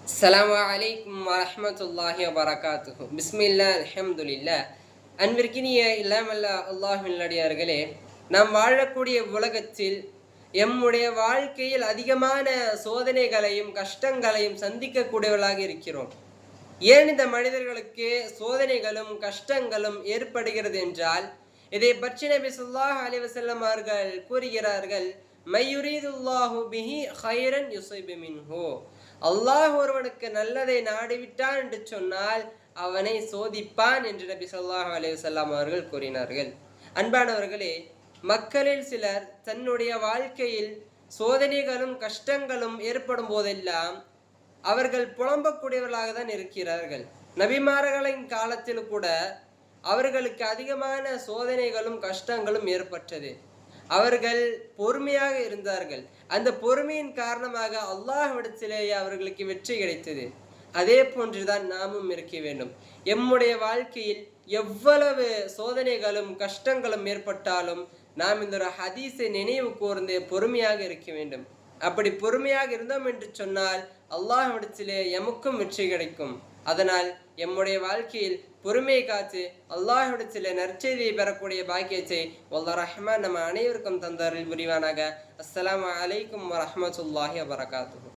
அஸ்ஸலாமு அலைக்கும் வரஹ்மத்துல்லாஹி வபரகாத்துஹு. பிஸ்மில்லா அல்ஹம்துலில்லா. அன்பிற்கினிய இல்லாமல்ல அல்லாஹ்வின் நல்லடியார்களே, நாம் வாழக்கூடிய உலகத்தில் எம்முடைய வாழ்க்கையில் அதிகமான சோதனைகளையும் கஷ்டங்களையும் சந்திக்கக்கூடியவர்களாக இருக்கிறோம். ஏன் இந்த மனிதர்களுக்கு சோதனைகளும் கஷ்டங்களும் ஏற்படுகிறது என்றால், இதை பற்றி நபி ஸல்லல்லாஹு அலைஹி வஸல்லம் அவர்கள் கூறுகிறார்கள், மையுரீதுல்லாஹு பிஹி கைரன் யுஸிபு மின்ஹு. அல்லாஹ் ஒருவனுக்கு நல்லதை நாடிவிட்டான் என்று சொன்னால் அவனை சோதிப்பான் என்று நபி ஸல்லல்லாஹு அலைஹி வஸல்லம் அவர்கள் கூறினார்கள். அன்பானவர்களே, மக்களில் சிலர் தன்னுடைய வாழ்க்கையில் சோதனைகளும் கஷ்டங்களும் ஏற்படும் போதெல்லாம் அவர்கள் புலம்பக்கூடியவர்களாக தான் இருக்கிறார்கள். நபிமார்களின் காலத்தில் கூட அவர்களுக்கு அதிகமான சோதனைகளும் கஷ்டங்களும் ஏற்பட்டது. அவர்கள் பொறுமையாக இருந்தார்கள். அந்த பொறுமையின் காரணமாக அல்லாஹ்விடத்திலேயே அவர்களுக்கு வெற்றி கிடைத்தது. அதே போன்றுதான் நாமும் இருக்க வேண்டும். எம்முடைய வாழ்க்கையில் எவ்வளவு சோதனைகளும் கஷ்டங்களும் ஏற்பட்டாலும் நாம் இந்த ஒரு ஹதீஸை நினைவு கூர்ந்து பொறுமையாக இருக்க வேண்டும். அப்படி பொறுமையாக இருந்தோம் என்று சொன்னால் அல்லாஹ்விடத்திலே எமக்கும் வெற்றி கிடைக்கும். அதனால் எம்முடைய வாழ்க்கையில் பொறுமையை காத்து அல்லாஹ்விடத்திலே நற்செய்தியை பெறக்கூடிய பாக்கியத்தை வல்ல ரஹ்மான் நம்ம அனைவருக்கும் தந்தரில் புரிவானாக. அஸ்ஸலாமு அலைக்கும் வரஹ்மத்துல்லாஹி வபரகாத்துஹு.